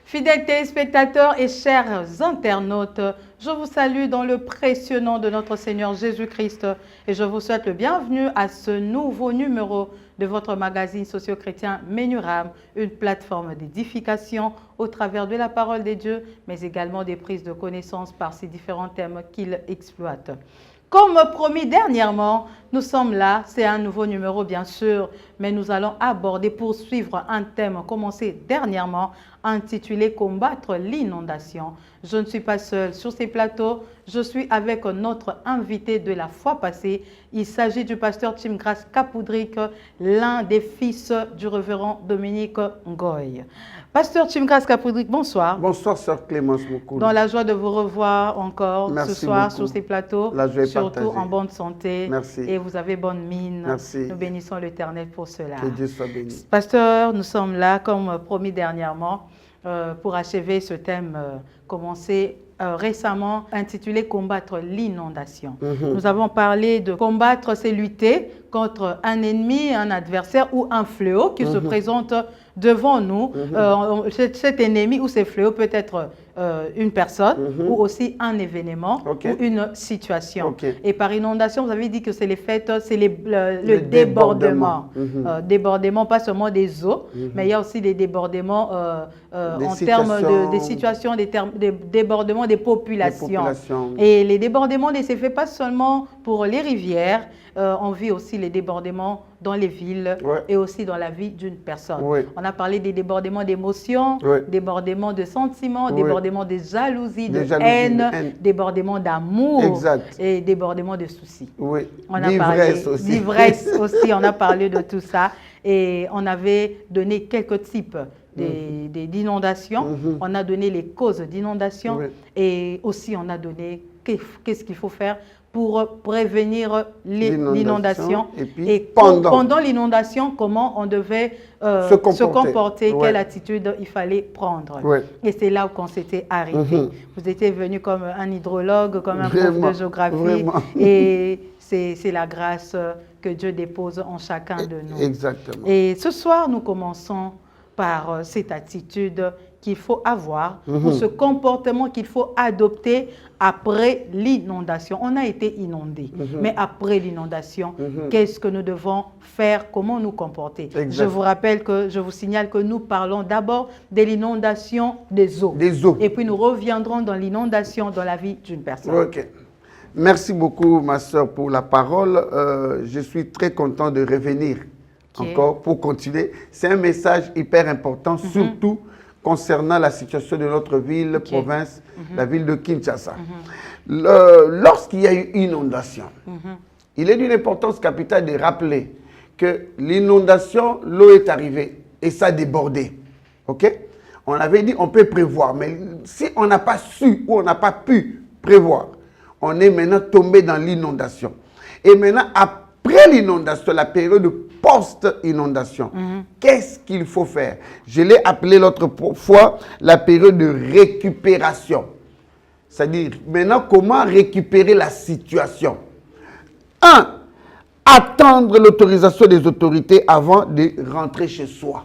Fidèles téléspectateurs et chers internautes, je vous salue dans le précieux nom de notre Seigneur Jésus-Christ et je vous souhaite le bienvenu à ce nouveau numéro de votre magazine socio-chrétien Menuram, une plateforme d'édification au travers de la parole de Dieu, mais également des prises de connaissances par ces différents thèmes qu'il exploite. Comme promis dernièrement, nous sommes là, c'est un nouveau numéro bien sûr, mais nous allons aborder, poursuivre un thème commencé dernièrement, intitulé « Combattre l'inondation ». Je ne suis pas seule sur ces plateaux, je suis avec notre invité de la fois passée. Il s'agit du pasteur Timgrace Kapoudrik, l'un des fils du révérend Dominique Ngoy. Pasteur Timgrace Kapoudrik, bonsoir. Bonsoir, sœur Clémence Moukoulou. Dans la joie de vous revoir encore ce soir sur ces plateaux, surtout en bonne santé. Merci. Et vous avez bonne mine. Merci. Nous bénissons l'Éternel pour cela. Que Dieu soit béni. Pasteur, nous sommes là, comme promis dernièrement, pour achever ce thème commencé récemment, intitulé « Combattre l'inondation ». Nous avons parlé de combattre, c'est lutter contre un ennemi, un adversaire ou un fléau qui se présente devant nous. Cet ennemi ou ces fléaux peut être une personne ou aussi un événement ou une situation. Et par inondation, vous avez dit que c'est les faits, c'est le débordement. Débordement, pas seulement des eaux, mais il y a aussi des débordements en termes des situations, des débordements des populations. Et les débordements ne se fait pas seulement pour les rivières, on vit aussi les débordements dans les villes et aussi dans la vie d'une personne. On a parlé des débordements d'émotions, débordements de sentiments, débordements de jalousie, de haine, débordements d'amour et débordements de soucis. On a parlé d'ivresse aussi, on a parlé de tout ça et on avait donné quelques types d'inondations. On a donné les causes d'inondations et aussi on a donné qu'est-ce qu'il faut faire pour prévenir l'inondation et pendant l'inondation, comment on devait se comporter, quelle attitude il fallait prendre. Et c'est là qu'on s'était arrêté. Vous étiez venu comme un hydrologue, comme un prof de géographie et c'est la grâce que Dieu dépose en chacun de nous. Exactement. Et ce soir, nous commençons par cette attitude qu'il faut avoir, ou ce comportement qu'il faut adopter après l'inondation. On a été inondé, mais après l'inondation, qu'est-ce que nous devons faire, comment nous comporter? Je vous rappelle que, je vous signale que nous parlons d'abord de l'inondation des eaux. Et puis nous reviendrons dans l'inondation dans la vie d'une personne. Merci beaucoup, ma soeur, pour la parole. Je suis très content de revenir encore pour continuer. C'est un message hyper important, surtout concernant la situation de notre ville, province, la ville de Kinshasa. Lorsqu'il y a eu inondation, il est d'une importance capitale de rappeler que l'inondation, l'eau est arrivée et ça a débordé. On avait dit on peut prévoir, mais si on n'a pas su ou on n'a pas pu prévoir, on est maintenant tombé dans l'inondation. Et maintenant, après l'inondation, la période de post-inondation, qu'est-ce qu'il faut faire? Je l'ai appelé l'autre fois la période de récupération. C'est-à-dire, maintenant, comment récupérer la situation? 1. Attendre l'autorisation des autorités avant de rentrer chez soi.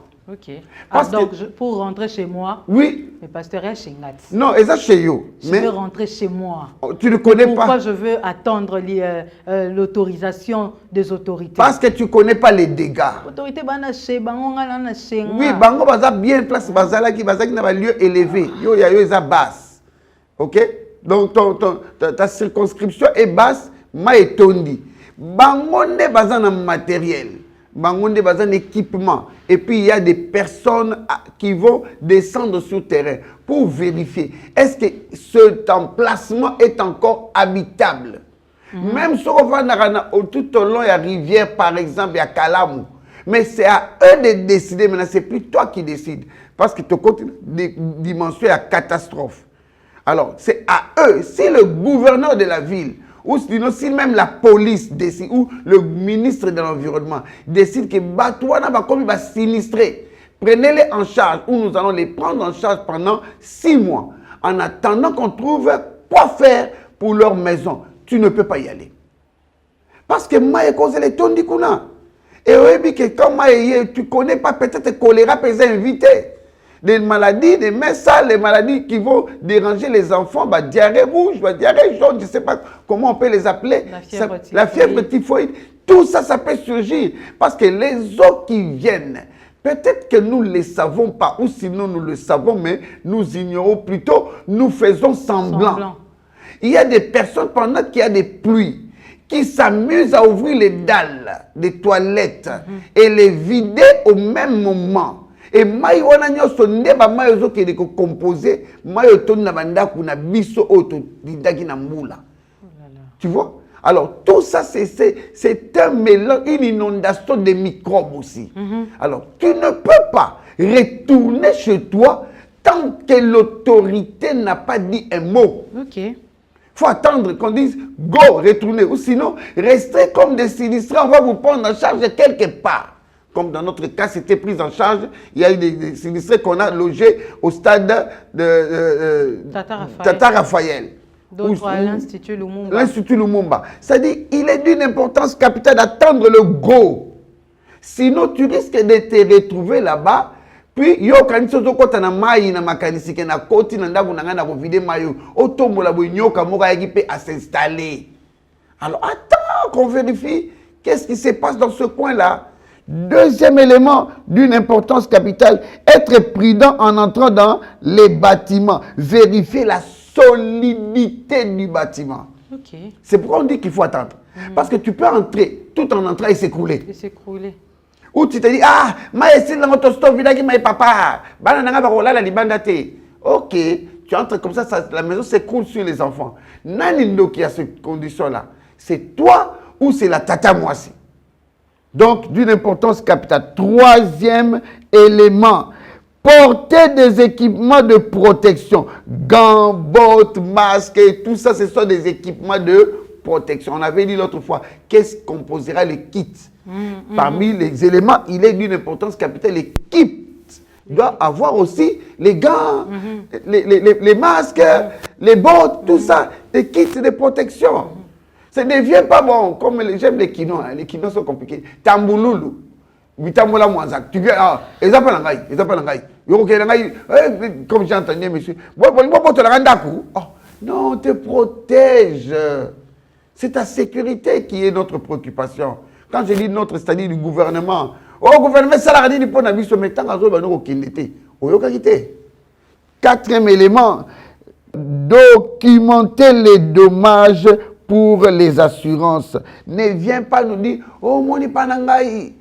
Donc, pour rentrer chez moi, mais pasteur est chez Ngat. Non, et ça chez vous. Je veux rentrer chez moi. Tu ne connais pas. Pourquoi je veux attendre l'autorisation des autorités? Parce que tu ne connais pas les dégâts. Oui, Bango Baza bien place, Bazala qui n'a pas lieu élevé. Yo ya yo eza basse. Donc ta circonscription est basse, ma est tondi. Bangonde bazan en matériel, bangonde bazan en équipement. Et puis il y a des personnes qui vont descendre sur le terrain pour vérifier est-ce que cet emplacement est encore habitable. Même si on va tout au long de la rivière, par exemple, il y a Kalamou. Mais c'est à eux de décider. Maintenant, ce n'est plus toi qui décides. Parce que tu as des dimensions à catastrophe. Alors, c'est à eux. Si le gouverneur de la ville, ou sinon, si même la police décide, ou le ministre de l'Environnement décide que Batouana va comme il va sinistrer, prenez-les en charge, ou nous allons les prendre en charge pendant 6 mois, en attendant qu'on trouve quoi faire pour leur maison. Tu ne peux pas y aller. Parce que moi, j'ai causé les tondis qu'on a. Et oui, que quand tu ne connais pas peut-être choléra, peut-être invité. Des maladies, des mains sales, les maladies qui vont déranger les enfants, bah, diarrhée rouge, bah, diarrhée jaune, je ne sais pas comment on peut les appeler. La fièvre typhoïde. Tout ça, ça peut surgir. Parce que les eaux qui viennent, peut-être que nous ne les savons pas, ou sinon nous le savons, mais nous ignorons plutôt, nous faisons semblant. Il y a des personnes, pendant qu'il y a des pluies, qui s'amusent à ouvrir les dalles des toilettes et les vider au même moment. Et maï wana nyoso ndeba maï ozo qui est composé, maï oton na banda kuna biso oto didaki na mbula. Tu vois? Alors tout ça c'est un mélange, une inondation de microbes aussi. Alors tu ne peux pas retourner chez toi tant que l'autorité n'a pas dit un mot. Ok. Il faut attendre qu'on dise go, retournez. Ou sinon, restez comme des sinistrés, on va vous prendre en charge quelque part. Comme dans notre cas, c'était pris en charge. Il y a eu des sinistrés qu'on a logés au stade de Tata Raphaël. D'autres à l'Institut Lumumba. L'Institut Lumumba. C'est-à-dire il est d'une importance capitale d'attendre le go. Sinon, tu risques de te retrouver là-bas. Puis, yo kanisi ozokota na mai na makanisi ke na koti na ndaku na nga na kovide mayo. Otombola bo nyoka moka yaki pe à s'installer. Alors, attends qu'on vérifie qu'est-ce qui se passe dans ce coin-là. Deuxième élément d'une importance capitale, être prudent en entrant dans les bâtiments. Vérifier la solidité du bâtiment. Okay. C'est pourquoi on dit qu'il faut attendre. Parce que tu peux entrer tout en entrant et s'écrouler. Et s'écrouler. Ou tu te dis, ah, ma esi na motosto vidaki ma papa, bana nanga barola la libanda te. Ok, tu entres comme ça, la maison s'écroule sur les enfants. Nanindo qui a cette condition-là, c'est toi ou c'est la tata moisi. Donc, d'une importance capitale. Troisième élément, porter des équipements de protection. Gants, bottes, masques, et tout ça, ce sont des équipements de protection. On avait dit l'autre fois, qu'est-ce qu'on posera le kit? Parmi les éléments, il est d'une importance capitale. Les kits doivent avoir aussi les gants, les masques, les bottes, tout ça, des kits de protection. Ça ne devient pas bon, comme j'aime les quinois, hein. Les quinois sont compliqués. Tambouloulou, Vitambola Mouazak, tu viens, ah, ils appellent un gars, ils appellent un gars. Comme j'ai entendu, monsieur, non, te protège. C'est ta sécurité qui est notre préoccupation. Quand je dis notre, c'est-à-dire du gouvernement. Oh, gouvernement, ça l'a dit, il faut que mais tant que quatrième élément, documenter les dommages pour les assurances. Ne viens pas nous dire, oh, mon ipanangaï,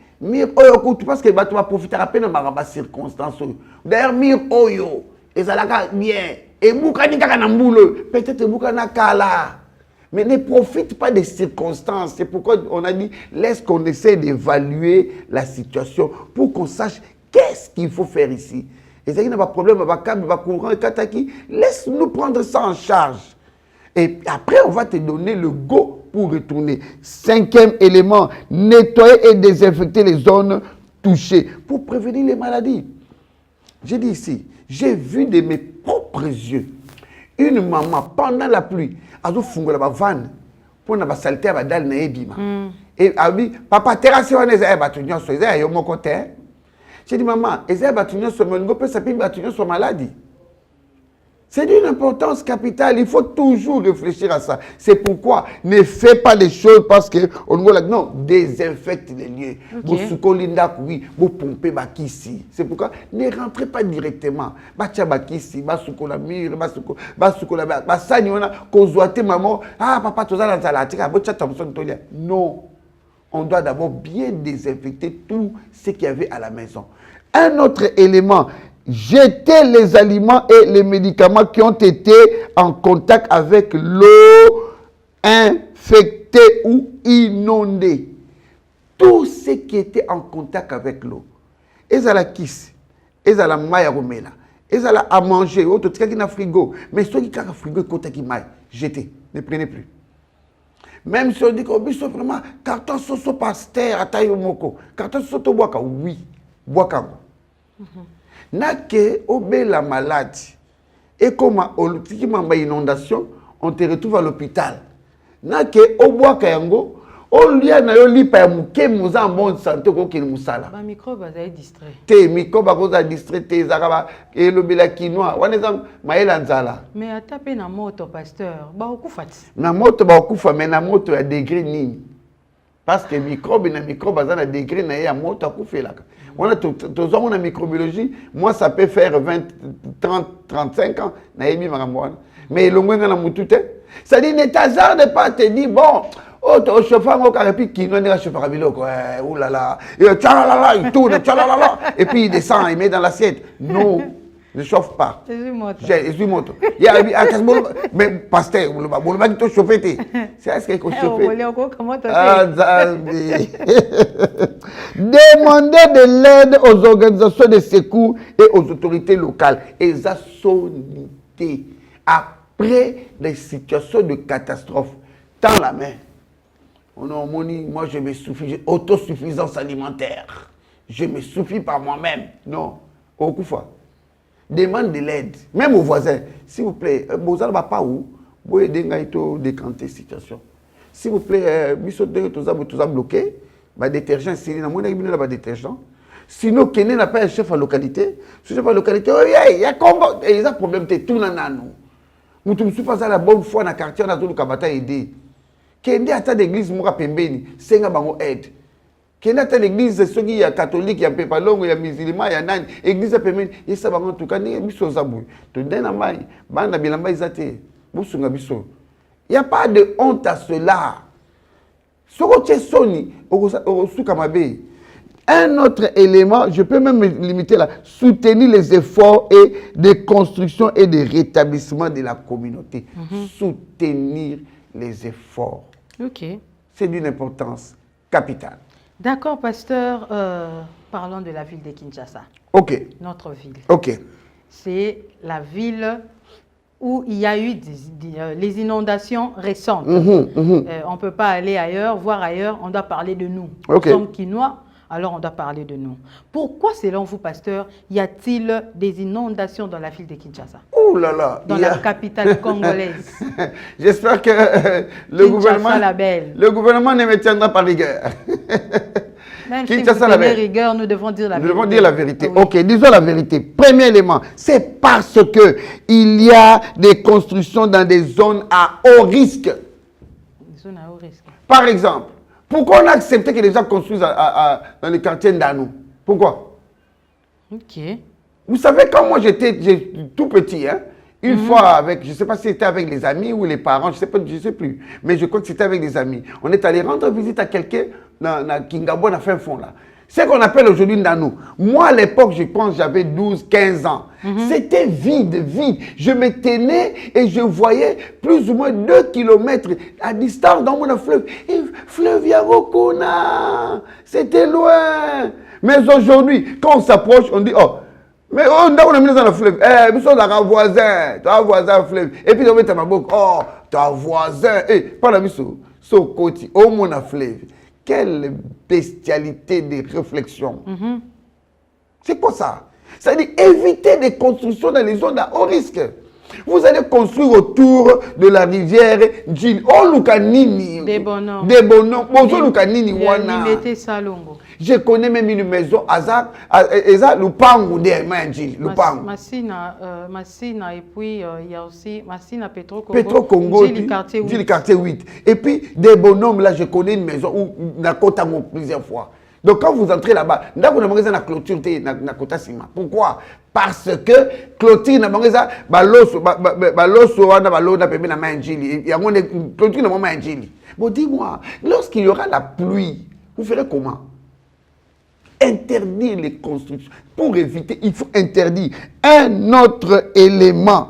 parce que tu vas profiter à peine de ma circonstance. D'ailleurs, mir oyo, et ça l'a bien. Et Boukani Kakanamboule, peut-être Boukana Kala. Mais ne profite pas des circonstances. C'est pourquoi on a dit, laisse qu'on essaie d'évaluer la situation pour qu'on sache qu'est-ce qu'il faut faire ici. Et ça, il n'y a pas de problème, il n'y a pas de courant, laisse-nous prendre ça en charge. Et après, on va te donner le go pour retourner. Cinquième élément, nettoyer et désinfecter les zones touchées pour prévenir les maladies. J'ai dit ici, j'ai vu de mes propres yeux une maman pendant la pluie. Azo fungola ba van pour na ba saleté ba dal na ebima et abi papa terrasse wana eza ba tunyo so eza yo moko te. J'ai dit maman eza ba tunyo so mongo pe sapi ba tunyo so maladie. C'est d'une importance capitale. Il faut toujours réfléchir à ça. C'est pourquoi ne fais pas les choses parce que non, désinfecte les lieux. Vous oui, vous pompez bakisi. C'est pourquoi ne rentrez pas directement. Bacha bakisi, basuko la mire, basuko la basani ona kozwate maman. Ah papa toza la zalatika, bocha Thompson tolia. Non. On doit d'abord bien désinfecter tout ce qu'il y avait à la maison. Un autre élément, jeter les aliments et les médicaments qui ont été en contact avec l'eau infectée ou inondée. Tout ce qui était en contact avec l'eau. Ils ont la kiss, ils ont la maille à romela, ils ont à manger, autre qui a frigo. Mais ceux qui ont un frigo, ils ont jeter, ne prenez plus. Même si on dit qu'on a vraiment carton soso pasteur à taille moko, carton soso boaka, oui, boaka. N'a que obé la maladie et comme une inondation, on te retrouve à l'hôpital. N'a que oboa kayango, on lui a eu pa muke muza en bonne santé ko ki musala. Ba microbe a distrait. Te microbe a distrait te zakaba et le bela quinoa. Waneza maela nzala. Mais a tapé na moto pasteur, ba okufati. Na moto ba okufa mais na moto ya degré nini. Parce que microbe na microbe a degré na ya moto akufela. On a tout en microbiologie, moi ça peut faire 20, 30, 35 ans, mais le moins dans la moutute, ça dit ne t'hazarde pas te dire bon, oh tu chauffeur au carré puis qui n'en est chauffeur à bilo quoi, oh là là, il tourne, et puis il descend, il met dans l'assiette. Non, ne chauffe pas. Je suis moto. Il y a mais pasteur, le mec qui chauffé, c'est ce qu'il faut chauffer. Demandez de l'aide aux organisations de secours et aux autorités locales. Et ça sonité après des situations de catastrophe. Dans la main. Moi je me suffis, autosuffisance alimentaire. Je me suffis par moi-même. Non, au coup demande de l'aide, même aux voisins. S'il vous plaît, vous allez pas où vous aider à décanter la situation. S'il vous plaît, vous avez bloqué. Détergent, c'est un détergent. Sinon, quelqu'un n'a pas un chef à localité. Ce chef à localité, il y a combat. Et il y a un problème, tu es tout dans nous. Nous ne sommes pas à la bonne foi dans le quartier, on a tout le cabata aidé. Quelqu'un a l'église, moi, pembeni, c'est un bango aide. Quelqu'un a l'église, ceux qui sont catholiques, il y a pépalong, il y a musulmans, il y a nan, l'église pembeni, il y a en tout cas, il y a biso zabou. Tu donnes un maille, banda bilamba izate, bousunga biso. Il n'y a pas de honte à cela. Un autre élément, je peux même me limiter là, soutenir les efforts et de construction et de rétablissement de la communauté. Soutenir les efforts. Ok. C'est d'une importance capitale. D'accord, pasteur. Parlons de la ville de Kinshasa. Ok. Notre ville. Ok. C'est la ville où il y a eu les inondations récentes. On ne peut pas aller ailleurs, voir ailleurs, on doit parler de nous. Okay. Nous sommes Quinois, alors on doit parler de nous. Pourquoi, selon vous, pasteur, y a-t-il des inondations dans la ville de Kinshasa? Ouh là là, dans la capitale congolaise. J'espère que le gouvernement ne me tiendra pas rigueur. Même si vous tenez rigueur, nous devons dire la vérité. Nous devons dire la vérité. Oui. Ok, disons la vérité. Premier élément, c'est parce que il y a des constructions dans des zones à haut risque. Des zones à haut risque. Par exemple, pourquoi on a accepté que les gens construisent dans les quartiers d'Anou? Pourquoi? Ok. Vous savez, quand moi j'étais tout petit, hein, une fois avec, je ne sais pas si c'était avec les amis ou les parents, je ne sais plus, mais je crois que c'était avec des amis. On est allé rendre visite à quelqu'un dans Kingabo, dans fin fond là. C'est ce qu'on appelle aujourd'hui Ndanou. Moi, à l'époque, je pense j'avais 12, 15 ans. C'était vide. Je me tenais et je voyais plus ou moins 2 kilomètres à distance dans mon fleuve. Et fleuve Yarokona, c'était loin. Mais aujourd'hui, quand on s'approche, on dit, oh, mais on a mis dans le fleuve. Eh, nous sommes un voisin. Tu as un voisin fleuve. Et puis, on met ta bouche. Oh, tu as un voisin. Eh, pas la mission. So, côté, au mon fleuve. Quelle bestialité de réflexion. C'est quoi ça? C'est-à-dire éviter des constructions dans les zones à haut risque. Vous allez construire autour de la rivière Djili. Oh, Lukanini. Des bonhommes. Des bonhommes. Bonjour, Lukanini. Je connais même une maison, Eza Lupangu de Djili. Lupangu. Massina, et puis il y a aussi Massina Petro Congo. Petro Congo, Djili quartier 8. Et puis, des bonhommes, là, je connais une maison où on a côté plusieurs fois. Donc quand vous entrez là-bas, vous avez la clôture na kota sima. Pourquoi? Parce que clôture na bangeza baloso wana balona pembe na manjili. Il y a une clôture na manjili. Bon, dis-moi, lorsqu'il y aura la pluie, vous ferez comment? Interdire les constructions. Pour éviter, il faut interdire un autre élément.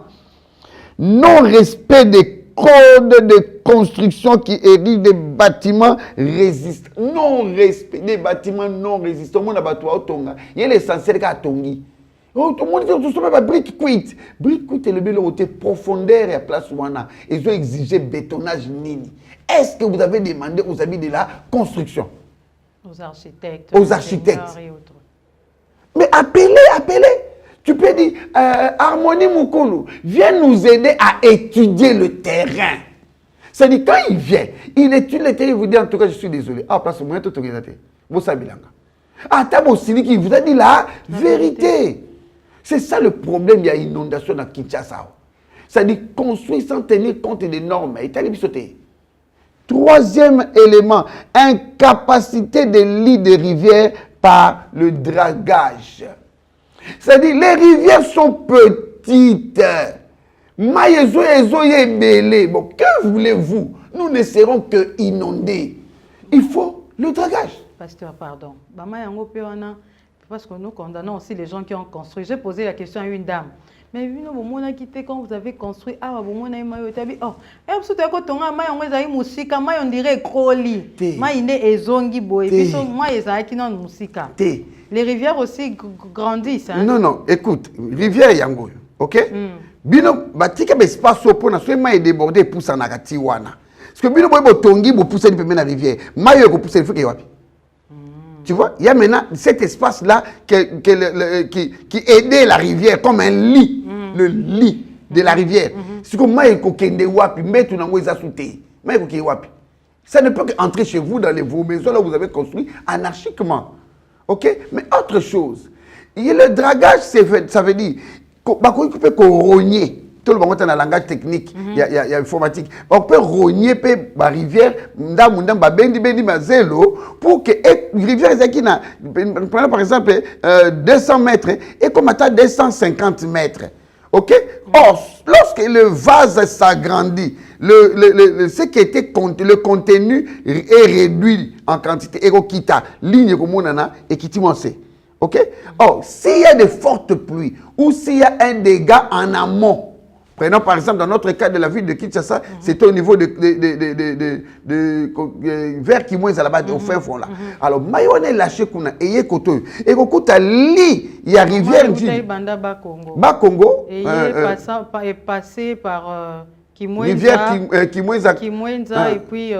Non-respect des code de construction qui érige des bâtiments résistants. Non-respect des bâtiments non résistants. Mon abattoir autonga. Il y a l'essentiel qui a tongi. Tout le monde dit que c'est brick quit. Brick quit est le bel côté profondeur et à place ouana. Ils ont exigé bétonnage nini. Est-ce que vous avez demandé aux amis de la construction? Aux architectes. Aux architectes. Et autres. Mais appelez. Tu peux dire, Harmonie Moukoulou, viens nous aider à étudier le terrain. C'est-à-dire, quand il vient, il étudie le terrain, il vous dit, en tout cas, je suis désolé. Ah, parce que moi, tout est vous savez, ah, Tabosili qui vous a dit la vérité. C'est ça le problème, il y a inondation dans Kinshasa. C'est-à-dire, construire sans tenir compte des normes. Troisième élément, incapacité des lits de rivières par le dragage. C'est-à-dire, les rivières sont petites. Bon, que voulez-vous? Nous ne serons que inondés. Il faut le dragage. Pasteur, pardon. Parce que nous condamnons aussi les gens qui ont construit. J'ai posé la question à une dame. Mais quand vous avez construit, les rivières aussi grandissent. Hein? Non, écoute, rivière Yango, ok? Bino, batika espace au pont, na débordé pour ça nagati wana. Parce que bino boy tongi bo pousser dans la rivière. Mayo ko pousser faut que wapi. Tu vois, il y a maintenant cet espace-là qui aidait la rivière comme un lit, le lit de la rivière. C'est comme Maïko Kende Wapi, mais tout le monde est sauté. Maïko Kende Wapi. Ça ne peut qu'entrer chez vous dans vos maisons, là où vous avez construit anarchiquement. Ok? Mais autre chose, le dragage, ça veut dire qu'on peut rogner. Tout le monde dans le langage technique, il y a informatique. On peut rogner la rivière, pour que la rivière, par exemple, 200 mètres, et comme à 250 mètres. Ok? Or, lorsque le vase s'agrandit, ce qui était le contenu est réduit en quantité. Et quitta ligne comme on a et qui ok? Or, s'il y a de fortes pluies ou s'il y a un dégât en amont, prenons par exemple dans notre cas de la ville de Kinshasa, c'était au niveau de vers qui moins à la base au fin fond là. Alors, Mayone lâché qu'on et yé koto et kokuta li il y a rivière Bakongo et est passé par Kimwenza et puis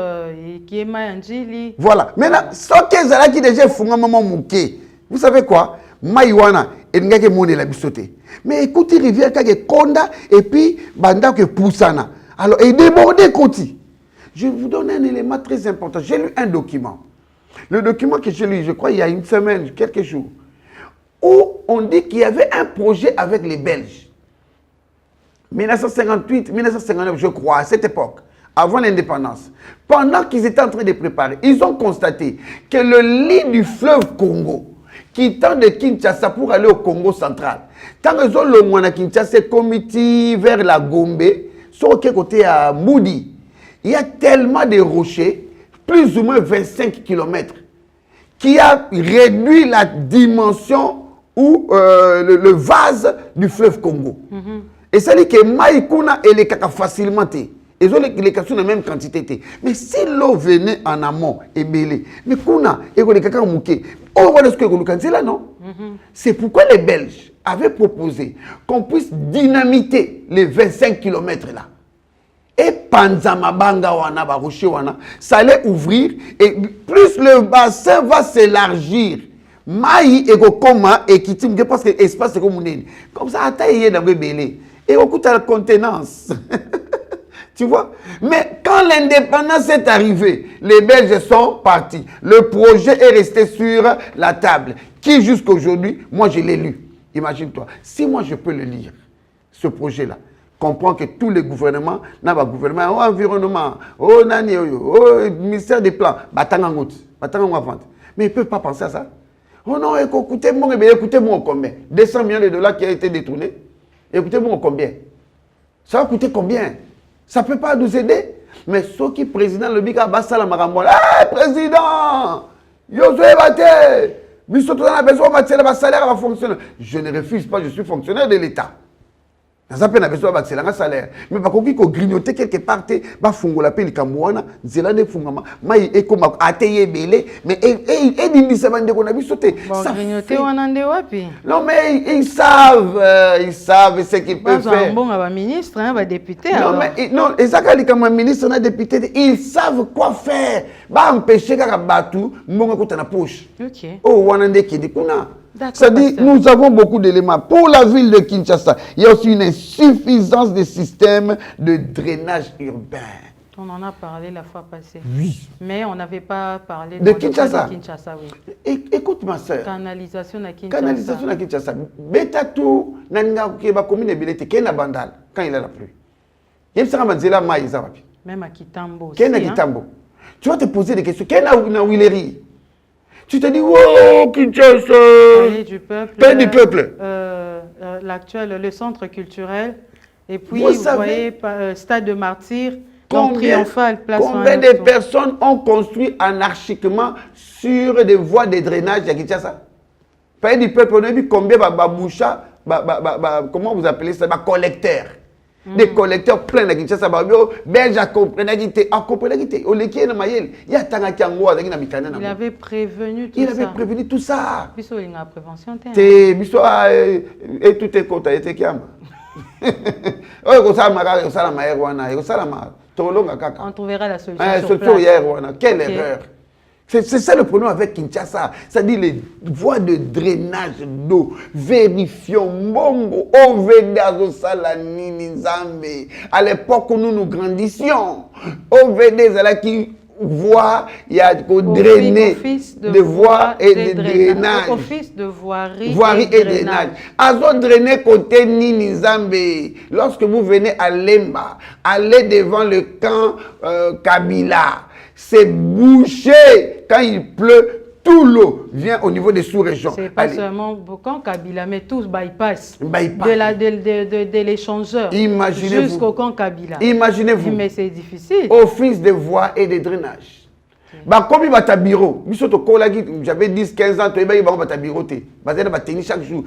qui est Mayanjili. Voilà. Maintenant, ce que qui déjà font un moment mouké. Vous savez quoi? Maïwana et n'gake mone la bisoté. Mais écoutez rivière kage konda et puis banda que poussana. Alors et débordé côté. Je vous donne un élément très important. J'ai lu un document. Le document que j'ai lu, je crois il y a une semaine, quelques jours, où on dit qu'il y avait un projet avec les Belges. 1958, 1959, je crois, à cette époque, avant l'indépendance, pendant qu'ils étaient en train de préparer, ils ont constaté que le lit du fleuve Congo, quittant de Kinshasa pour aller au Congo central, tant qu'ils ont le moine à Kinshasa, comité vers la Gombe, sur quel côté à Moudi, il y a tellement de rochers, plus ou moins 25 km, qui a réduit la dimension ou le vase du fleuve Congo. Et ça dit que Maïkouna et les caca facilement. Ils ont les caca sur la même quantité. Mais si l'eau venait en amont et belé, mais Kouna et les caca mouké, on voit ce que vous avez là, non? C'est pourquoi les Belges avaient proposé qu'on puisse dynamiter les 25 km là. Et Panzamabanga wana, Baroché wana, ça allait ouvrir et plus le bassin va s'élargir. Maï et Gokoma et Kitim, parce que l'espace est comme ça, à tailler dans le belé. Et au coup, tu as la contenance. Tu vois? Mais quand l'indépendance est arrivée, les Belges sont partis. Le projet est resté sur la table. Qui jusqu'à aujourd'hui, moi je l'ai lu. Imagine-toi. Si moi je peux le lire, ce projet-là, comprends que tous les gouvernements, gouvernement, environnement, ministère des plans, mais ils ne peuvent pas penser à ça. Oh non, écoutez-moi combien? 200 millions de dollars qui a été détournés. Écoutez-moi combien? Ça va coûter combien? Ça ne peut pas nous aider. Mais ceux qui président le Bika Bassala Maramola, président, Yosué Bate, salaire va fonctionner. Je ne refuse pas, je suis fonctionnaire de l'État. Dans un peu, on a besoin de salaire. Mais par contre, il faut grignoter quelque part, il faut la peine de Zélande Fungama, mais comme Ateye Belé, mais et dit ça va qu'on a vu sauter. Ça grignoter on en est wapi? Non, mais ils savent ce qu'ils peuvent faire. Bon, ministre, un député. Non, mais non, exactement comme ministre, un député, ils savent quoi faire. Bah empêcher qu'à Batou, mon côté na poche. OK. Oh, on a des qui dit qu'on a. C'est-à-dire, nous avons beaucoup d'éléments. Pour la ville de Kinshasa, il y a aussi une insuffisance des systèmes de drainage urbain. On en a parlé la fois passée. Oui. Mais on n'avait pas parlé de Kinshasa. Oui. Écoute ma soeur. Canalisation à Kinshasa. Canalisation à Kinshasa. Betatou, Nanga, qui va commune Belete, qui est la bandale, quand il a la pluie. Il y a un maïs. Même à Kitambo. Qui est à Kitambo. Tu vas te poser des questions. Qui est à Willery? Tu te dis, wow, Kinshasa. Palais du peuple. Palais du peuple. L'actuel, le centre culturel. Et puis, vous voyez, Stade de Martyrs, triomphal, place. Combien de personnes ont construit anarchiquement sur des voies de drainage à Kinshasa? Palais du peuple, on a vu combien comment vous appelez ça? Collecteurs. Des collecteurs pleins de Kinshasa, Belge a compris, il avait prévenu tout ça. Il avait prévenu tout ça. Biso il a prévention. Et tout est content, et tout on trouvera la solution sur place. Quelle erreur. C'est ça le problème avec Kinshasa. C'est-à-dire les voies de drainage d'eau. Vérifions. À l'époque où nous grandissions, qui voit, il y a drainer de voies et de drainage. Office de voirie et drainage. Azo drainer côté Ninizambe. Lorsque vous venez à Lemba, allez devant le camp Kabila. C'est bouché quand il pleut. Tout l'eau vient au niveau des sous-régions. C'est pas seulement quand Kabila, mais tous bypass. De l'échangeur. Imaginez-vous. Jusqu'au camp Kabila. Imaginez-vous. Mais c'est difficile. Office de voies et de drainage. Comme il va à bureau, j'avais 10-15 ans, tu vas à bureau, tu vas tenir chaque jour.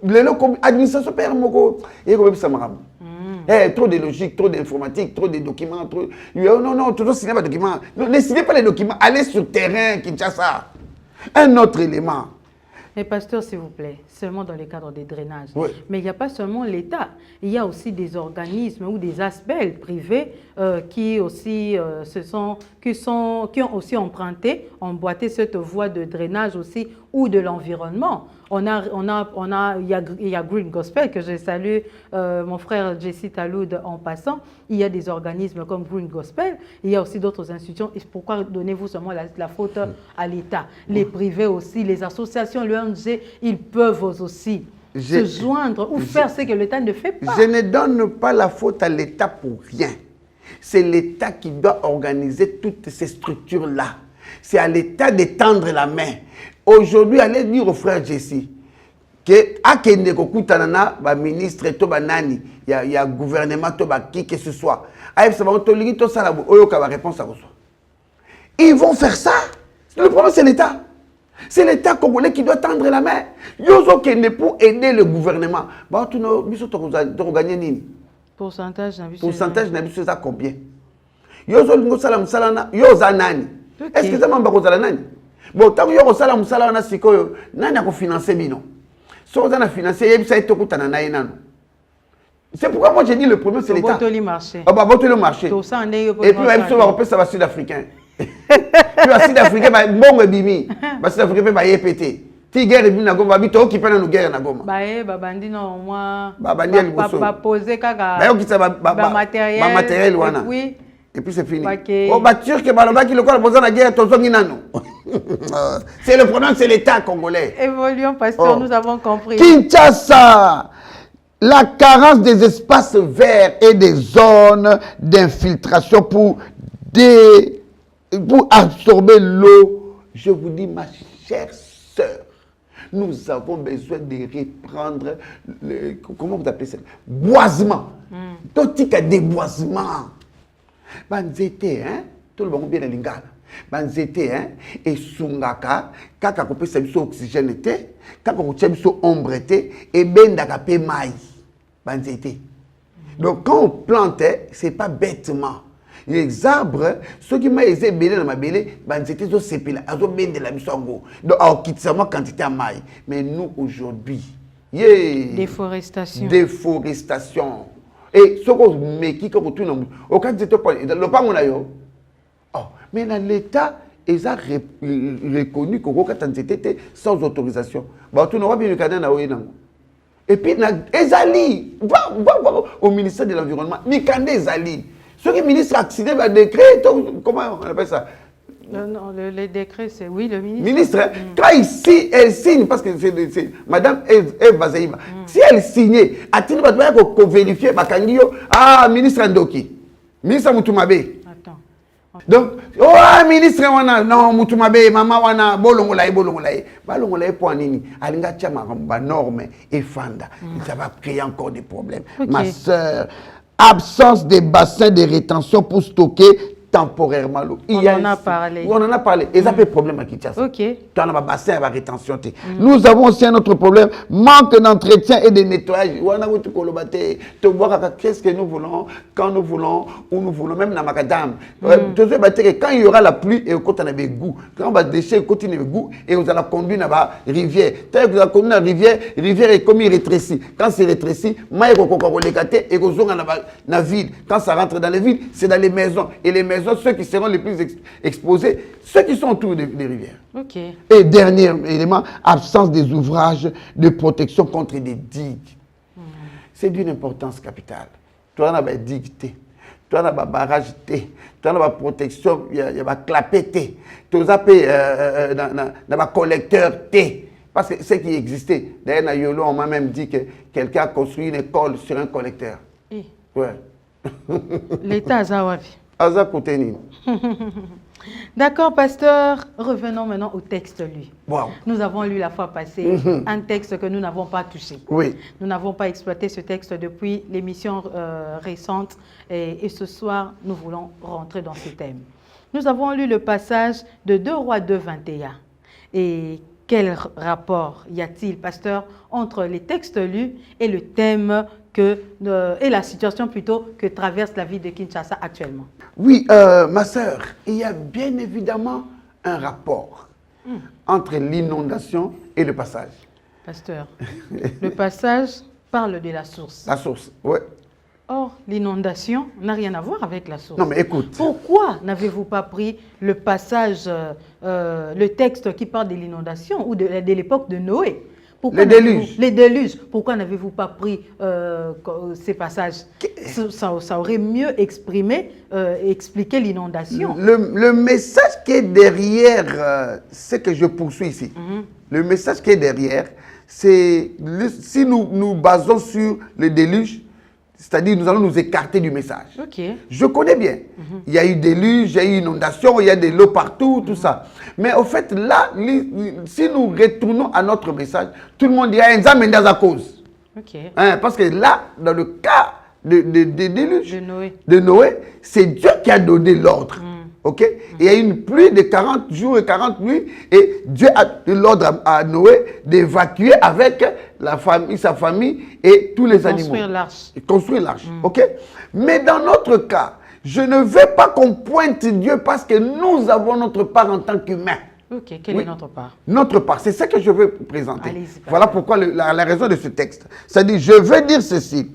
L'administration perd mon go. Et comme ça m'a trop de logique, trop d'informatique, trop de documents. Non, tout signer pas de documents. Ne signez pas les documents, allez sur le terrain, Kinshasa. Un autre élément. Mais pasteur, s'il vous plaît, seulement dans le cadre des drainages. Oui. Mais il n'y a pas seulement l'État. Il y a aussi des organismes ou des aspects privés qui ont aussi emboîté cette voie de drainage aussi ou de l'environnement. Il y a Green Gospel que je salue, mon frère Jessie Taloud en passant. Il y a des organismes comme Green Gospel. Il y a aussi d'autres institutions. Et pourquoi donnez-vous seulement la faute à l'État? Les privés aussi, les associations, l'ONG, ils peuvent aussi se joindre ou faire ce que l'État ne fait pas. Je ne donne pas la faute à l'État pour rien. C'est l'État qui doit organiser toutes ces structures-là. C'est à l'État de tendre la main. Aujourd'hui, allez dire au frère Jessie que Akende Kokutanana, ministre, il y a gouvernement, qui que ce soit. Ils vont faire ça. Le problème, c'est l'État. C'est l'État congolais qui doit tendre la main. Yozo Kende pour aider le gouvernement. Pourcentage d'habitude, c'est combien? Yozo Lingo Salam Salana, Yoza Nani. Est-ce que ça m'a pas nani? Bon, tant que Yozo Salam Salana, c'est que Nani a financé Bino. Si on a financé, ça a été c'est pourquoi moi j'ai dit le premier c'est l'État. Le marché. Ah bah voter le marché. Et puis même si on va repasser ça va sud-africain. Puis le sud-africain va bon bimi, le sud-africain va yépéter. Ti guerre et na Goma, bito qui prend nous guerre na Goma. Babandi non moi. Babandi elle bosso. Ba poser kaka. Ba qui ça ba matériel wana. Oui. Et puis c'est fini. Oh bah turc que baloba qui le corps poser la guerre tozongi nano. C'est le problème, c'est l'État congolais. Évoluons pasteur, nous avons compris. Kinshasa. La carence des espaces verts et des zones d'infiltration pour absorber l'eau. Je vous dis, ma chère sœur, nous avons besoin de reprendre, comment vous appelez ça? Boisement. Tout est déboisement. Banzete, hein? Tout le monde bien lingala. Banzete, hein? Et sungaka, kaka kopé sa biso oxygène té, kaka kopé biso ombre té, et bendaka pe mai. Banzete. Donc quand on plante, c'est pas bêtement. Les arbres, ceux qui m'ont été belé dans ma belé, banzete zo sepila, azo bende la biso ango. Donc alors quitte ça moi quantité à mai. Mais nous aujourd'hui, déforestation. Déforestation. Et ce qu'on met qui comme tout le monde, au cas de le pas mon ayo. Oh, mais dans l'État, ils ont reconnu que quand c'était sans autorisation. Bah tout n'aura bien le cadre na oyenango. Et puis ezali va au ministère de l'environnement. Mikande ezali. Ceux qui ministre accident va décret comment on appelle ça? Non, le décret, c'est oui, le ministre. Ministre, quand ici, elle signe, parce que c'est Madame Eva Zaïba, si elle signe, a-t-il pas de vérifier, ministre Ndoki, ministre Moutumabe. Attends. Donc, ministre wana, non, Moutumabe, maman wana, bolongolaye. Bolongolaye pour nini, alinga tchama, norme et fanda. Ça va créer encore des problèmes. Okay. Ma soeur, absence des bassins de rétention pour stocker temporairement l'eau. On en a parlé. On en a parlé. Et ça fait problème à Kinshasa. Ok. Tu as un bassin à rétention. Nous avons aussi un autre problème, manque d'entretien et de nettoyage. Qu'est-ce que nous voulons, quand nous voulons, où nous voulons, même dans Macadam. Quand il y aura la pluie et quand on a des goûts, quand on va déchirer, continue le goût et vous allez conduire dans la rivière. Quand vous allez conduire dans la rivière est comme il rétrécit. Quand c'est rétréci, maï et vous dans la ville. Quand ça rentre dans les villes, c'est dans les maisons. Et les maisons, ceux qui seront les plus exposés, ceux qui sont autour des rivières. Okay. Et dernier élément, absence des ouvrages de protection contre des digues. C'est d'une importance capitale. Tu as des digues, tu as des barrages, tu as des protection, il y a des clapets, tu as des collecteurs. Parce que ce qui existait, d'ailleurs, Yolo, on m'a même dit que quelqu'un a construit une école sur un collecteur. Ouais. L'État a Zawavi. D'accord, pasteur. Revenons maintenant au texte lu. Wow. Nous avons lu la fois passée un texte que nous n'avons pas touché. Oui. Nous n'avons pas exploité ce texte depuis l'émission récente et ce soir, nous voulons rentrer dans ce thème. Nous avons lu le passage de 2 Rois 2, 21. Et quel rapport y a-t-il, pasteur, entre les textes lus et le thème et la situation plutôt que traverse la ville de Kinshasa actuellement? Oui, ma sœur, il y a bien évidemment un rapport entre l'inondation et le passage. Pasteur, le passage parle de la source. La source, oui. Or, l'inondation n'a rien à voir avec la source. Non, mais écoute. Pourquoi n'avez-vous pas pris le passage, le texte qui parle de l'inondation ou de l'époque de Noé? Les déluges. Les déluges. Pourquoi n'avez-vous pas pris ces passages? Ça aurait mieux exprimé, expliqué l'inondation. Le message qui est derrière ce que je poursuis ici, le message qui est derrière, c'est si nous basons sur le déluge, c'est-à-dire nous allons nous écarter du message. Okay. Je connais bien. Il y a eu déluge, il y a eu inondation, il y a de l'eau partout, tout ça. Mais au fait, là, si nous retournons à notre message, tout le monde dit « Ah, Nzambe ndaza cause ». Parce que là, dans le cas de déluge, de Noé, c'est Dieu qui a donné l'ordre. Ok? Il y a eu une pluie de 40 jours et 40 nuits et Dieu a donné l'ordre à Noé d'évacuer avec la famille, sa famille et tous les animaux. Construire l'arche. Ok? Mais dans notre cas, je ne veux pas qu'on pointe Dieu parce que nous avons notre part en tant qu'humains. Ok, quelle est notre part? Notre part, c'est ça que je veux présenter. Voilà pourquoi la raison de ce texte. C'est-à-dire, je veux dire ceci.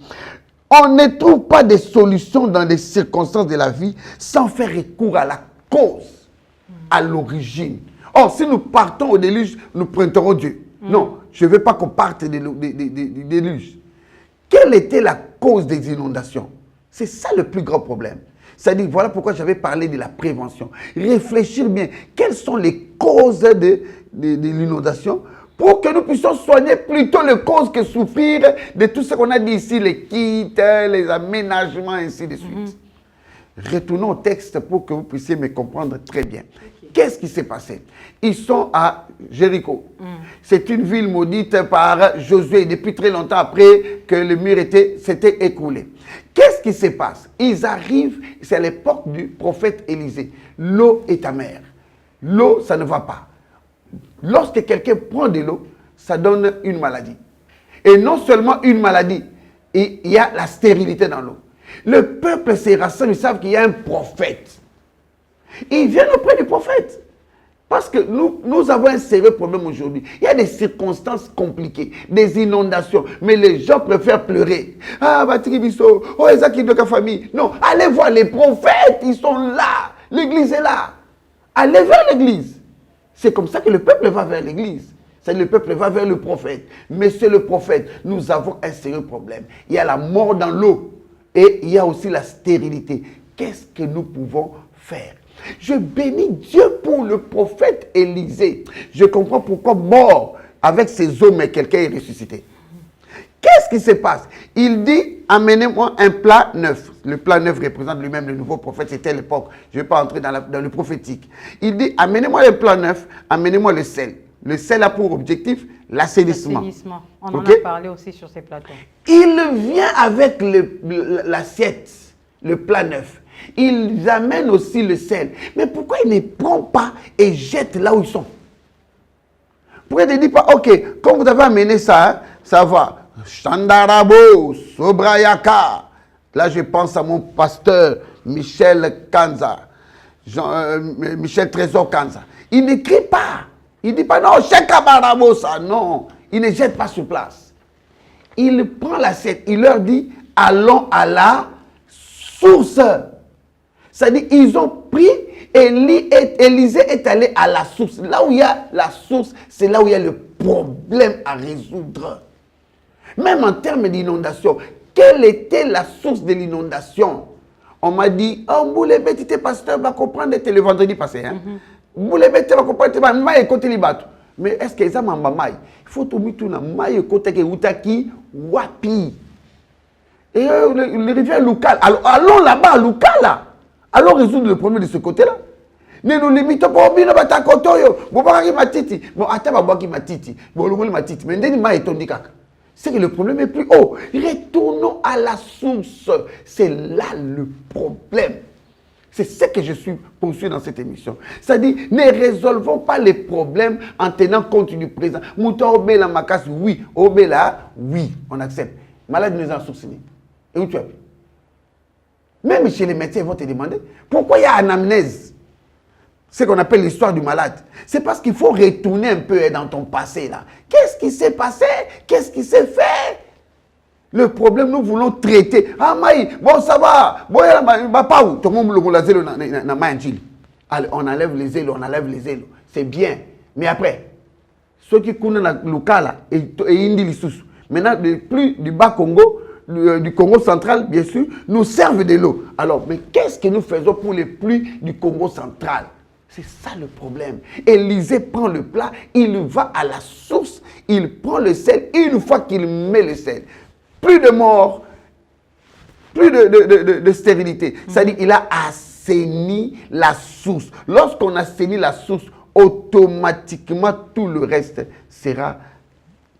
On ne trouve pas de solution dans les circonstances de la vie sans faire recours à la cause, à l'origine. Or, si nous partons au déluge, nous prêterons Dieu. Non, je ne veux pas qu'on parte des déluges. Quelle était la cause des inondations? C'est ça le plus grand problème. C'est-à-dire, voilà pourquoi j'avais parlé de la prévention. Réfléchir bien, quelles sont les causes de l'inondation pour que nous puissions soigner plutôt les causes que souffrir de tout ce qu'on a dit ici, les kits, les aménagements, ainsi de suite. Retournons au texte pour que vous puissiez me comprendre très bien. Qu'est-ce qui s'est passé? Ils sont à Jéricho. C'est une ville maudite par Josué depuis très longtemps après que le mur s'était écroulé. Qu'est-ce qui se passe? Ils arrivent, c'est à l'époque du prophète Élisée. L'eau est amère. L'eau, ça ne va pas. Lorsque quelqu'un prend de l'eau, ça donne une maladie. Et non seulement une maladie, il y a la stérilité dans l'eau. Le peuple se rassemble, ils savent qu'il y a un prophète. Ils viennent auprès du prophète. Parce que nous avons un sérieux problème aujourd'hui. Il y a des circonstances compliquées, des inondations, mais les gens préfèrent pleurer. Ah, Batiri Bisso, oh, Ezaki de la famille. Non, allez voir les prophètes, ils sont là. L'église est là. Allez vers l'église. C'est comme ça que le peuple va vers l'église. Le peuple va vers le prophète. Mais c'est le prophète. Nous avons un sérieux problème. Il y a la mort dans l'eau et il y a aussi la stérilité. Qu'est-ce que nous pouvons faire? Je bénis Dieu pour le prophète Élisée. Je comprends pourquoi mort avec ses hommes, mais quelqu'un est ressuscité. Qu'est-ce qui se passe? Il dit, amenez-moi un plat neuf. Le plat neuf représente lui-même le nouveau prophète, c'était l'époque. Je ne vais pas entrer dans le prophétique. Il dit, amenez-moi le plat neuf, amenez-moi le sel. Le sel a pour objectif l'assainissement. On en a parlé aussi sur ces plateaux. Il vient avec l'assiette, le plat neuf. Ils amènent aussi le sel. Mais pourquoi ils ne prennent pas et jettent là où ils sont? Pourquoi ils ne disent pas, ok, quand vous avez amené ça, ça va. Chandarabo, Sobrayaka. Là, je pense à mon pasteur Michel Kanza, Michel Trésor Kanza. Il n'écrit pas. Il ne dit pas, non, Chekabarabo, ça, non. Il ne jette pas sur place. Il prend l'assiette, il leur dit, allons à la source. C'est-à-dire, ils ont pris, Élisée est allé à la source. Là où il y a la source, c'est là où il y a le problème à résoudre. Même en termes d'inondation, quelle était la source de l'inondation? On m'a dit, oh, Mboulébé, tu es pasteur, va comprendre, c'était le vendredi passé. Hein? Mboulébé, tu vas comprendre, tu vas maï côté libato. Mais est-ce que ça m'a maï? Il faut tout mettre dans maï côté que Outaki, Wapi. Et les rivières locales, allons là-bas à Lukala. Allons résoudre le problème de ce côté-là. Ne nous limitons pas au bino batakotoyo. Bon, pas matiti. Bon, attends, pas qui matiti. Bon, le matiti. Mais ndeni ma etondi kaka. C'est que le problème est plus haut. Retournons à la source. C'est là le problème. C'est ce que je suis poursuivi dans cette émission. C'est-à-dire, ne résolvons pas les problèmes en tenant compte du présent. Mouta obela makas, oui. Obela, oui. On accepte. Malade nous en sourcils. Et où tu as vu? Même chez les médecins, ils vont te demander pourquoi il y a anamnèse. Ce qu'on appelle l'histoire du malade. C'est parce qu'il faut retourner un peu dans ton passé là. Qu'est-ce qui s'est passé? Qu'est-ce qui s'est fait? Le problème, nous voulons traiter. Ah, maï, bon, ça va. Bon, pas où? Tout le monde le zélo na maïnjili. Allez, on enlève les zélos, on enlève les zélos. C'est bien. Mais après, ceux qui connaissent la locale et indi l'issous. Maintenant, plus du bas Congo, du Congo central, bien sûr, nous servent de l'eau. Alors, mais qu'est-ce que nous faisons pour les pluies du Congo central? C'est ça le problème. Élisée prend le plat, il va à la source, il prend le sel, une fois qu'il met le sel, plus de morts, plus de stérilité. C'est-à-dire qu'il a assaini la source. Lorsqu'on assainit la source, automatiquement tout le reste sera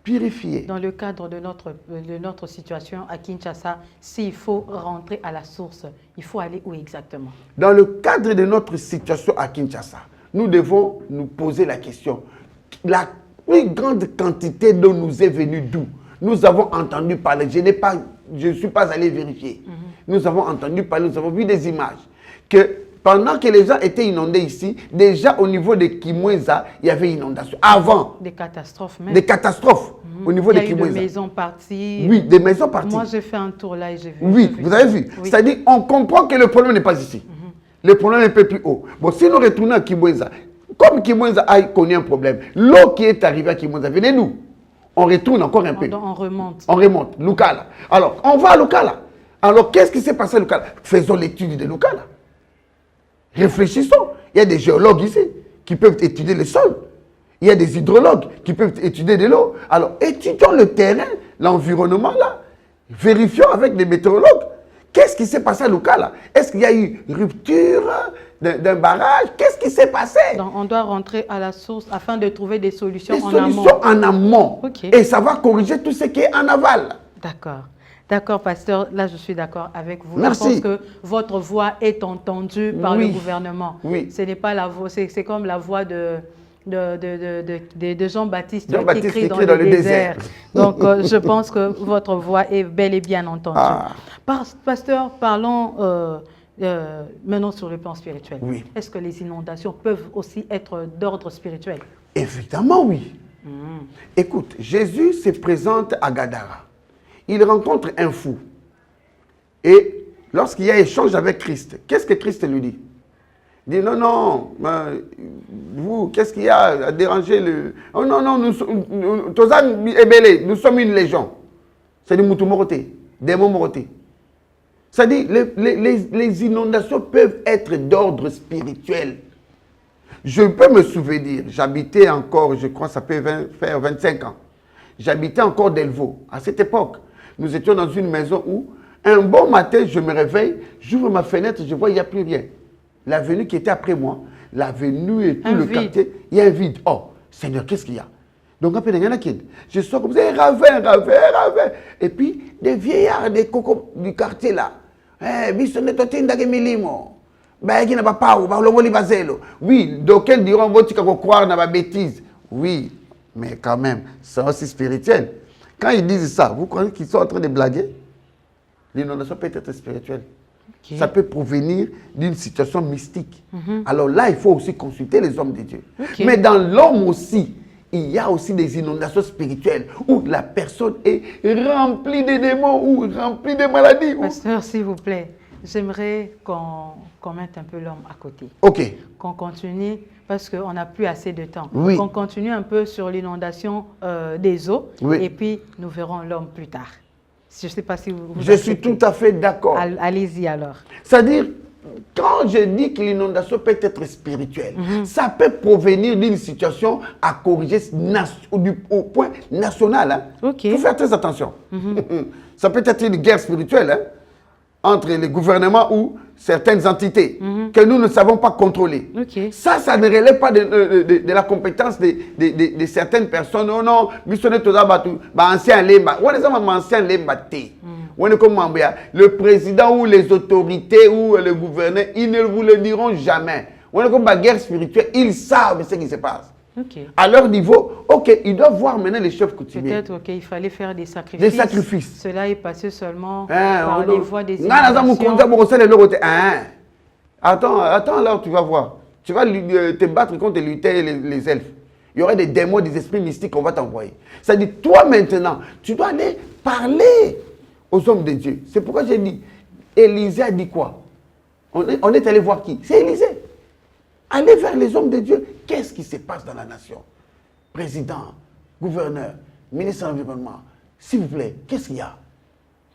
purifié. Dans le cadre de notre situation à Kinshasa, s'il faut rentrer à la source, il faut aller où exactement? Dans le cadre de notre situation à Kinshasa, nous devons nous poser la question. La plus grande quantité d'eau nous est venue d'où? Nous avons entendu parler, je ne suis pas allé vérifier. Nous avons entendu parler, nous avons vu des images que pendant que les gens étaient inondés ici, déjà au niveau de Kimweza, il y avait inondation. Avant. Des catastrophes même. Des catastrophes au niveau de Kimweza. Il y a eu des maisons parties. Oui, des maisons parties. Moi, j'ai fait un tour là et j'ai vu. Oui, vous avez vu. Oui. C'est-à-dire, on comprend que le problème n'est pas ici. Le problème est un peu plus haut. Bon, si nous retournons à Kimweza, comme Kimonza a connu un problème, l'eau qui est arrivée à Kimonza, venez-nous. On retourne encore un peu. On remonte. On remonte. Lukala. Alors, on va à Lukala. Alors, qu'est-ce qui s'est passé à Lukala? Faisons l'étude de Lukala. Réfléchissons. Il y a des géologues ici qui peuvent étudier le sol. Il y a des hydrologues qui peuvent étudier de l'eau. Alors, étudions le terrain, l'environnement là. Vérifions avec des météorologues. Qu'est-ce qui s'est passé à Lukala? Est-ce qu'il y a eu rupture d'un barrage? Qu'est-ce qui s'est passé? Donc, on doit rentrer à la source afin de trouver des solutions en amont. Des solutions en amont. Okay. Et ça va corriger tout ce qui est en aval. D'accord. D'accord, pasteur. Là, je suis d'accord avec vous. Merci. Je pense que votre voix est entendue par le gouvernement. Oui. Ce n'est pas la voix, c'est comme la voix de Jean-Baptiste qui crie dans le désert. Donc, je pense que votre voix est bel et bien entendue. Pasteur, parlons maintenant sur le plan spirituel. Oui. Est-ce que les inondations peuvent aussi être d'ordre spirituel? Évidemment, oui. Écoute, Jésus se présente à Gadara. Il rencontre un fou. Et lorsqu'il y a échange avec Christ, qu'est-ce que Christ lui dit? Il dit non, non, vous, qu'est-ce qu'il y a à déranger le... Oh non, non, nous sommes une légion. C'est du Moutou Moroté, démon Moroté. C'est-à-dire, les inondations peuvent être d'ordre spirituel. Je peux me souvenir, j'habitais encore, je crois, ça peut faire 25 ans. J'habitais encore Delvaux. À cette époque, nous étions dans une maison où, un bon matin, je me réveille, j'ouvre ma fenêtre, je vois, il n'y a plus rien. L'avenue qui était après moi, l'avenue et tout le quartier, il y a un vide. Oh, Seigneur, qu'est-ce qu'il y a? Donc, après, il y en a qui... Je sors comme ça, ravin. Et puis, des vieillards, des cocos du quartier là. Oui, d'aucuns diront, croire dans ma bêtise. Oui, mais quand même, c'est aussi spirituel. Quand ils disent ça, vous croyez qu'ils sont en train de blaguer? L'inondation peut être spirituelle. Okay. Ça peut provenir d'une situation mystique. Alors là, il faut aussi consulter les hommes de Dieu. Okay. Mais dans l'homme aussi, il y a aussi des inondations spirituelles où la personne est remplie de démons ou remplie de maladies. Pasteur, s'il vous plaît, j'aimerais qu'on mette un peu l'homme à côté. Ok. Qu'on continue, parce qu'on n'a plus assez de temps. Oui. Qu'on continue un peu sur l'inondation des eaux, oui. Et puis nous verrons l'homme plus tard. Je ne sais pas si vous Je suis tout à fait d'accord. Allez-y alors. C'est-à-dire, quand je dis que l'inondation peut être spirituelle, ça peut provenir d'une situation à corriger au point national. Hein. Okay. Il faut faire très attention. Ça peut être une guerre spirituelle hein, entre les gouvernements ou certaines entités que nous ne savons pas contrôler. Okay. Ça ne relève pas de la compétence de certaines personnes. Oh non, le président ou les autorités ou le gouverneur, ils ne vous le diront jamais. Comme la guerre spirituelle, ils savent ce qui se passe. Okay. À leur niveau, ok, ils doivent voir maintenant les chefs coutumiers. Peut-être qu'il fallait faire des sacrifices. Des sacrifices. Cela est passé seulement par les voies des inondations. Attends, là tu vas voir. Tu vas te battre contre les elfes. Il y aura des démons, des esprits mystiques qu'on va t'envoyer. C'est-à-dire, toi maintenant, tu dois aller parler aux hommes de Dieu. C'est pourquoi j'ai dit, Élisée a dit quoi? On est allé voir qui? C'est Élisée. Allez vers les hommes de Dieu. Qu'est-ce qui se passe dans la nation? Président, gouverneur, ministre de l'Environnement, s'il vous plaît, qu'est-ce qu'il y a?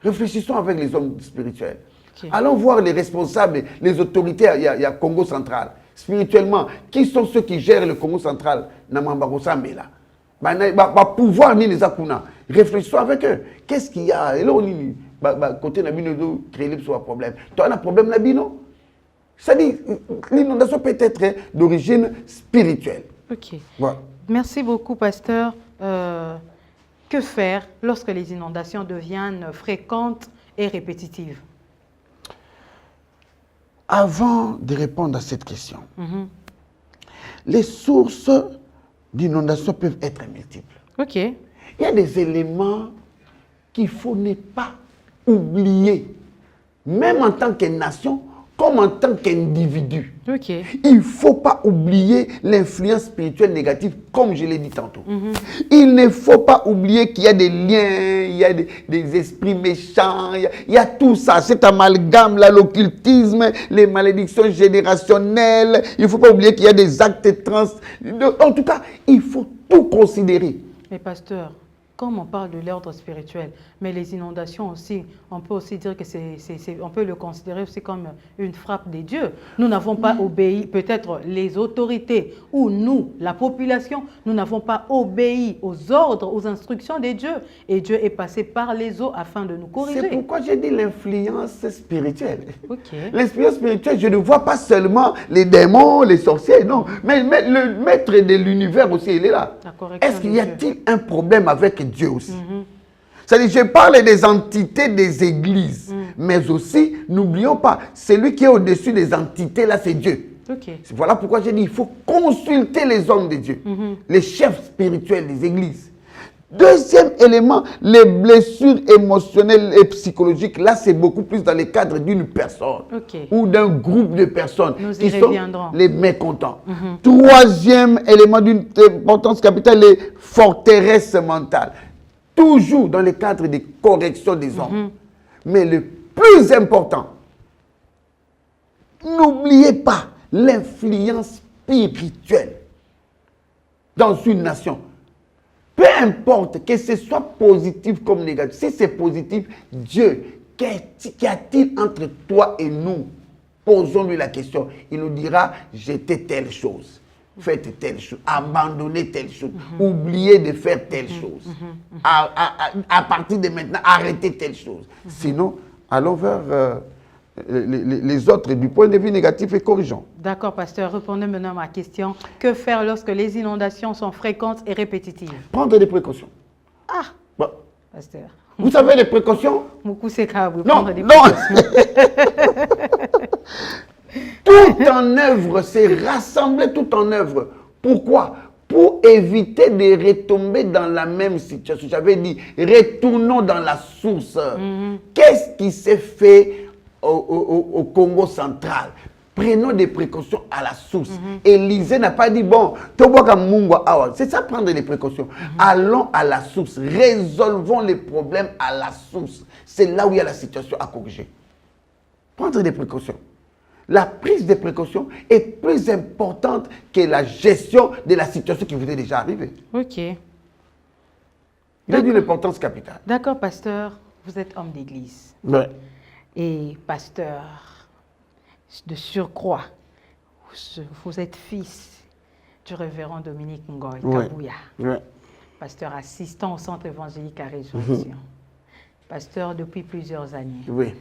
Réfléchissons avec les hommes spirituels. Okay. Allons voir les responsables, les autorités, il y a Congo central. Spirituellement, qui sont ceux qui gèrent le Congo central? Pouvoir ni les akuna. Réfléchissons avec eux. Qu'est-ce qu'il y a? Et là, on dit, côté Nabino, créer un problème. Tu as un problème, Nabino? C'est-à-dire, l'inondation peut être d'origine spirituelle. Ok. Voilà. Merci beaucoup, pasteur. Que faire lorsque les inondations deviennent fréquentes et répétitives? Avant de répondre à cette question, les sources d'inondation peuvent être multiples. Ok. Il y a des éléments qu'il faut ne pas oublier. Même en tant que nation, comme en tant qu'individu. Ok. Il ne faut pas oublier l'influence spirituelle négative, comme je l'ai dit tantôt. Il ne faut pas oublier qu'il y a des liens, il y a des esprits méchants, il y a tout ça, cet amalgame, là, l'occultisme, les malédictions générationnelles. Il ne faut pas oublier qu'il y a des actes trans. En tout cas, il faut tout considérer. Mais pasteur, comme on parle de l'ordre spirituel, mais les inondations aussi, on peut aussi dire que on peut le considérer aussi comme une frappe des dieux. Nous n'avons pas obéi, peut-être les autorités ou nous, la population, nous n'avons pas obéi aux ordres, aux instructions des dieux. Et Dieu est passé par les eaux afin de nous corriger. C'est pourquoi j'ai dit l'influence spirituelle. Okay. L'influence spirituelle, je ne vois pas seulement les démons, les sorciers, non. Mais le maître de l'univers aussi, il est là. Est-ce qu'il y a-t-il un problème avec Dieu aussi? C'est-à-dire, je parle des entités des églises, mais aussi, n'oublions pas, celui qui est au-dessus des entités, là, c'est Dieu. Okay. Voilà pourquoi j'ai dit, il faut consulter les hommes de Dieu, les chefs spirituels des églises. Deuxième élément, les blessures émotionnelles et psychologiques. Là, c'est beaucoup plus dans le cadre d'une personne ou d'un groupe de personnes qui sont les mécontents. Troisième élément d'une importance capitale, les forteresses mentales. Toujours dans le cadre des corrections des hommes. Mais le plus important, n'oubliez pas l'influence spirituelle dans une nation. Peu importe que ce soit positif comme négatif. Si c'est positif, Dieu, qu'y a-t-il entre toi et nous? Posons-lui la question. Il nous dira, j'étais telle chose. Faites telle chose, abandonnez telle chose, oubliez de faire telle chose. À partir de maintenant, arrêtez telle chose. Sinon, allons vers les autres du point de vue négatif et corrigeons. D'accord, pasteur. Répondez maintenant à ma question. Que faire lorsque les inondations sont fréquentes et répétitives? Prendre des précautions. Ah, bon. Pasteur. Vous savez les précautions? Beaucoup c'est qu'à vous prendre des précautions. Tout en œuvre, c'est rassembler tout en œuvre. Pourquoi? Pour éviter de retomber dans la même situation. J'avais dit, retournons dans la source. Qu'est-ce qui s'est fait au Congo central? Prenons des précautions à la source. Élisée n'a pas dit, bon, c'est ça prendre des précautions. Allons à la source, résolvons les problèmes à la source. C'est là où il y a la situation à corriger. Prendre des précautions. La prise de précautions est plus importante que la gestion de la situation qui vous est déjà arrivée. Ok. Il a d'une importance capitale. D'accord, pasteur. Vous êtes homme d'église. Oui. Et pasteur, de surcroît, vous êtes fils du révérend Dominique Ngoy Kabouya. Oui. Pasteur assistant au centre évangélique à Résurrection. Pasteur depuis plusieurs années. Oui.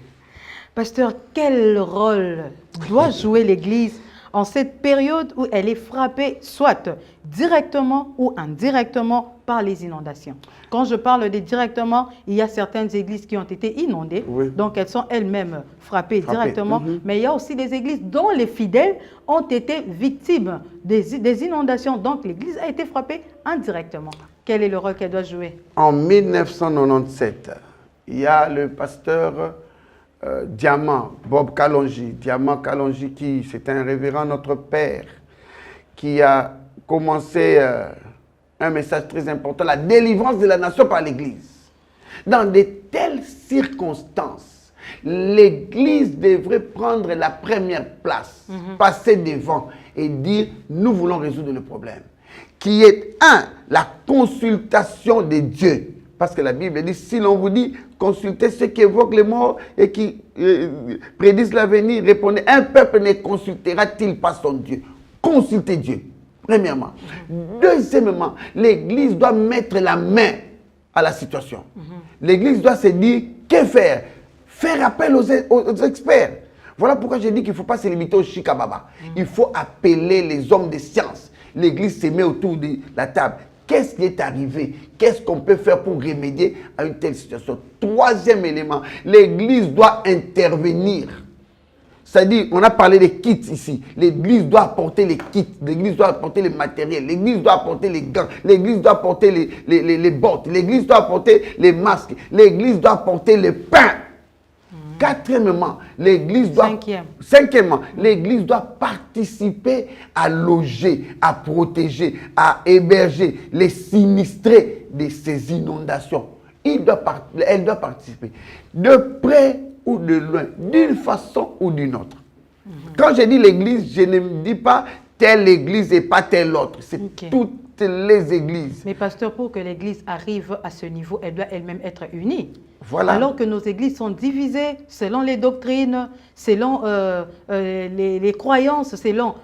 Pasteur, quel rôle doit jouer l'Église en cette période où elle est frappée, soit directement ou indirectement, par les inondations? Quand je parle de directement, il y a certaines églises qui ont été inondées, donc elles sont elles-mêmes frappées directement, mais il y a aussi des églises dont les fidèles ont été victimes des inondations, donc l'Église a été frappée indirectement. Quel est le rôle qu'elle doit jouer? En 1997, il y a le pasteur Diamant, Bob Kalonji, qui c'est un révérend notre père, qui a commencé un message très important, la délivrance de la nation par l'Église. Dans de telles circonstances, l'Église devrait prendre la première place, passer devant et dire, nous voulons résoudre le problème. Qui est, la consultation de Dieu. Parce que la Bible dit, si l'on vous dit, consultez ceux qui évoquent les morts et qui prédisent l'avenir, répondez, un peuple ne consultera-t-il pas son Dieu? Consultez Dieu, premièrement. Deuxièmement, l'Église doit mettre la main à la situation. L'Église doit se dire, que faire? Faire appel aux experts. Voilà pourquoi je dis qu'il ne faut pas se limiter au chikababa. Il faut appeler les hommes de science. L'Église se met autour de la table. Qu'est-ce qui est arrivé? Qu'est-ce qu'on peut faire pour remédier à une telle situation? Troisième élément, l'Église doit intervenir. C'est-à-dire, on a parlé des kits ici. L'Église doit apporter les kits, l'Église doit apporter les matériels, l'Église doit apporter les gants, l'Église doit apporter les bottes, l'Église doit apporter les masques, l'Église doit apporter le pain. Quatrièmement, l'Église doit... Cinquièmement, l'Église doit participer à loger, à protéger, à héberger les sinistrés de ces inondations. Elle doit participer de près ou de loin, d'une façon ou d'une autre. Quand je dis l'Église, je ne me dis pas telle Église et pas telle autre. C'est toutes les églises. Mais pasteur, pour que l'Église arrive à ce niveau, elle doit elle-même être unie. Voilà. Alors que nos églises sont divisées selon les doctrines, selon les croyances, selon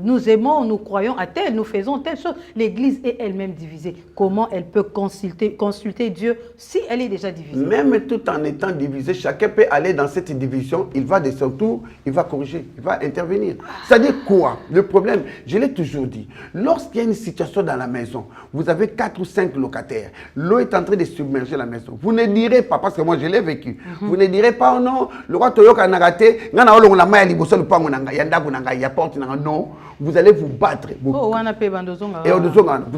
nous aimons, nous croyons à tel, nous faisons telle chose. L'Église est elle-même divisée. Comment elle peut consulter Dieu si elle est déjà divisée? Même tout en étant divisée, chacun peut aller dans cette division, il va de son tour, il va corriger, il va intervenir. C'est-à-dire quoi? Le problème, je l'ai toujours dit, lorsqu'il y a une situation dans la maison, vous avez 4 ou 5 locataires, l'eau est en train de submerger la maison, vous ne direz pas, parce que moi je l'ai vécu, vous ne direz pas, oh non, le roi Toyoka n'a raté, non, vous allez vous battre. Vous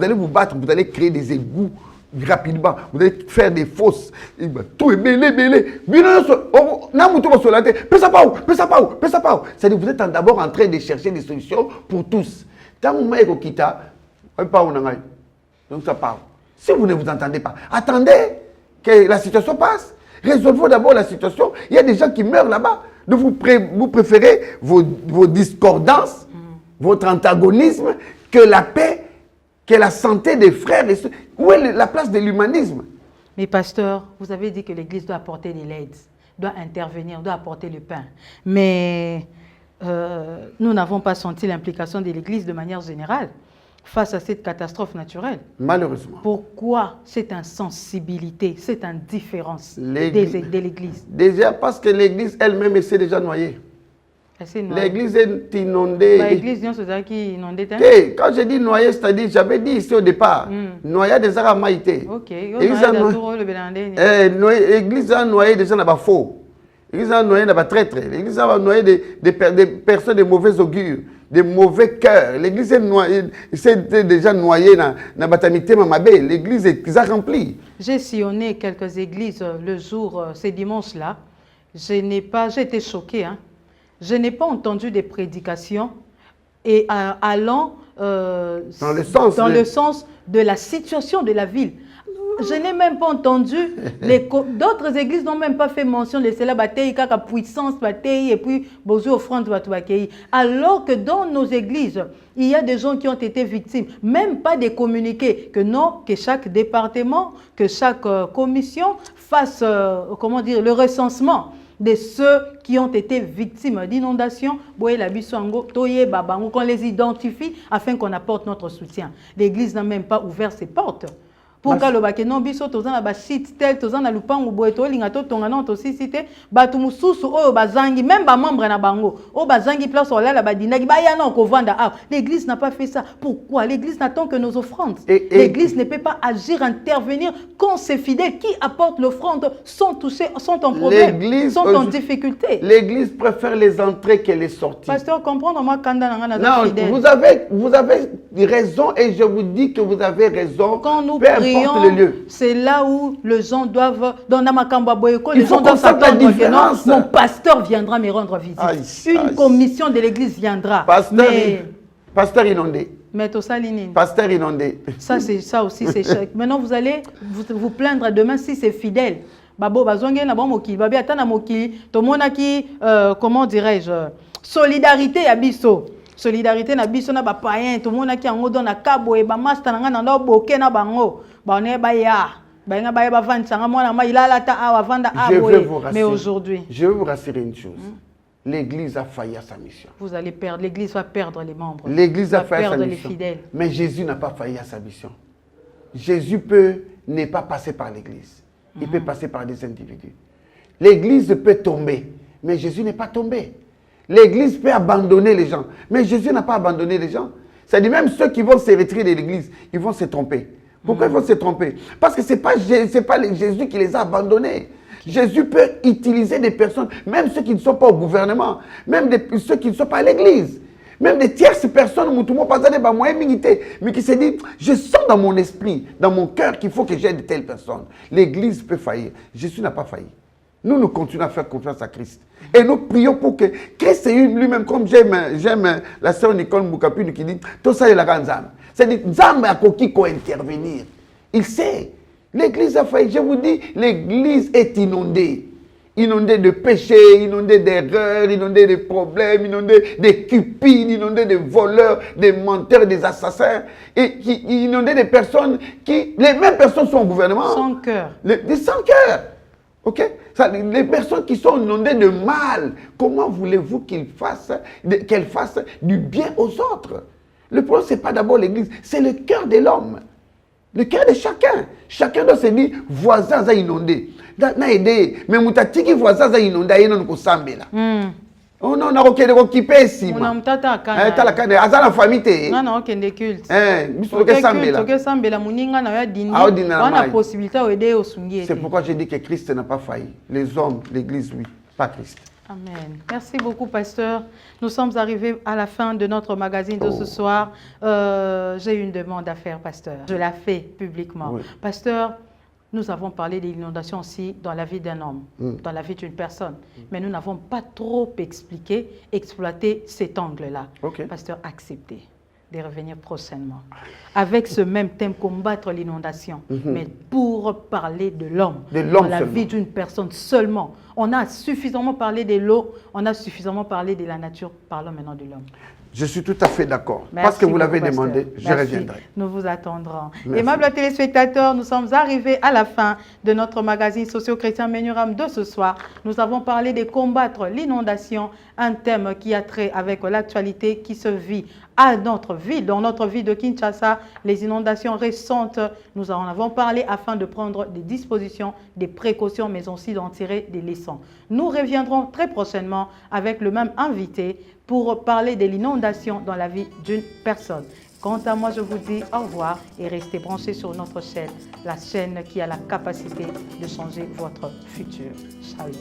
allez vous battre, vous allez créer des égouts rapidement, vous allez faire des fosses. Tout est belé. C'est-à-dire vous êtes d'abord en train de chercher des solutions pour tous. Donc ça parle. Si vous ne vous entendez pas, attendez que la situation passe. Résolvons d'abord la situation. Il y a des gens qui meurent là-bas. Donc vous préférez vos discordances, votre antagonisme, que la paix, que la santé des frères et sœurs. Où est la place de l'humanisme? Mais pasteur, vous avez dit que l'Église doit apporter de l'aide, doit intervenir, doit apporter le pain. Mais nous n'avons pas senti l'implication de l'Église de manière générale face à cette catastrophe naturelle. Malheureusement. Pourquoi cette insensibilité, cette indifférence de l'Église? Déjà parce que l'Église elle-même s'est déjà noyée. L'Église est inondée. L'Église est inondée. Quand je dis noyée, c'est-à-dire, j'avais dit ici au départ, noyée des arts maïté. Ok. L'Église a noyé des gens là-bas faux. L'Église a noyé là-bas traîtres. L'Église a noyé des personnes de mauvais augure, de mauvais cœurs. L'Église est déjà noyée dans la batamité mamabé. L'Église est remplie. J'ai sillonné quelques églises le jour, ces dimanches-là. J'ai été choquée. Hein. Je n'ai pas entendu des prédications et allant dans le sens de la situation de la ville. Je n'ai même pas entendu, d'autres églises n'ont même pas fait mention de cela, la puissance, et puis besoin offrande. Alors que dans nos églises, il y a des gens qui ont été victimes, même pas des communiqués, que non, que chaque département, que chaque commission fasse, le recensement de ceux qui ont été victimes d'inondations, qu'on les identifie afin qu'on apporte notre soutien. L'Église n'a même pas ouvert ses portes. Pour que non biso tozana ba site tel tozana lupango boeto linga to tonga non to site batu mususu oyo bazangi même ba membre na bango o bazangi place olala ba dinaki ba ya non ko vanda. L'église n'a pas fait ça. Pourquoi? L'église n'attend que nos offrandes. L'église ne peut pas agir, intervenir quand ces fidèles qui apportent l'offrande sont touchés, sont en problème, sont en difficulté. L'église préfère les entrées que les sorties. Pasteur, comprendre moi kanda na non, fidèle. Vous avez raison et je vous dis que vous avez raison. Quand nous prions, c'est là où les gens doivent, dans Namakambo Boyoko, les gens doivent s'attendre que non, mon pasteur viendra me rendre visite. Une commission de l'église viendra. Pasteur inondé. Pasteur inondé. Ça aussi, c'est maintenant vous allez vous plaindre demain si c'est fidèle. Babo bazonge na bon mokili, babi atana mokili, to monaki comment dirais-je, solidarité ya biso. Solidarité na biso na ba païen, to monaki yango don na kabo e ba master na ngana ndo boke na bango. Mais aujourd'hui, je veux vous rassurer une chose. L'Église a failli à sa mission. Vous allez perdre. L'Église va perdre les membres. L'Église va perdre sa les mission. fidèles. Mais Jésus n'a pas failli à sa mission. Jésus n'est pas passé par l'Église. Il peut passer par des individus. L'Église peut tomber, mais Jésus n'est pas tombé. L'Église peut abandonner les gens, mais Jésus n'a pas abandonné les gens. C'est-à-dire même ceux qui vont se retirer de l'Église, ils vont se tromper. Pourquoi ils vont se tromper? Parce que ce n'est pas Jésus qui les a abandonnés. Jésus peut utiliser des personnes, même ceux qui ne sont pas au gouvernement, même ceux qui ne sont pas à l'église, même des tierces personnes, mais qui se disent, je sens dans mon esprit, dans mon cœur qu'il faut que j'aide telle personne. L'église peut faillir. Jésus n'a pas failli. nous continuons à faire confiance à Christ. Et nous prions pour que Christ lui-même, comme j'aime la sœur Nicole Moukapune qui dit, tout ça est la grande âme. C'est-à-dire, Nzambe a qui intervenir. Il sait. L'église a failli, je vous dis, l'église est inondée. Inondée de péchés, inondée d'erreurs, inondée de problèmes, inondée de cupides, inondée de voleurs, des menteurs, des assassins, et inondée de personnes qui, les mêmes personnes sont au gouvernement. Sans cœur. Sans cœur. Ok? Les personnes qui sont inondées de mal, comment voulez-vous qu'elles fassent du bien aux autres? Le problème, ce n'est pas d'abord l'église, c'est le cœur de l'homme. Le cœur de chacun. Chacun doit se dire, voisin a inondé. Na aidé, mais mutatiki voisin a inondé, il n'a pas de oh non, on a aucun occupé si. On a un tata la famille. Non, non, aucun culte. C'est pourquoi j'ai dit que Christ n'a pas failli. Les hommes, l'église, oui, pas Christ. Amen. Merci beaucoup, pasteur. Nous sommes arrivés à la fin de notre magazine de ce soir. J'ai une demande à faire, pasteur. Je la fais publiquement. Oui. Pasteur, nous avons parlé de l'inondation aussi dans la vie d'un homme, dans la vie d'une personne. Mais nous n'avons pas trop exploité cet angle-là. Okay. Pasteur, acceptez de revenir prochainement. Avec ce même thème, combattre l'inondation, mais pour parler de l'homme, dans la vie d'une personne seulement. On a suffisamment parlé de l'eau, on a suffisamment parlé de la nature, parlons maintenant de l'homme. Je suis tout à fait d'accord. Parce que vous l'avez demandé, je reviendrai. Nous vous attendrons. Aimables téléspectateurs, nous sommes arrivés à la fin de notre magazine socio-chrétien Menuram de ce soir. Nous avons parlé de combattre l'inondation, un thème qui a trait avec l'actualité qui se vit à notre ville, dans notre ville de Kinshasa, les inondations récentes. Nous en avons parlé afin de prendre des dispositions, des précautions, mais aussi d'en tirer des leçons. Nous reviendrons très prochainement avec le même invité pour parler de l'inondation dans la vie d'une personne. Quant à moi, je vous dis au revoir et restez branchés sur notre chaîne, la chaîne qui a la capacité de changer votre futur. Shalom.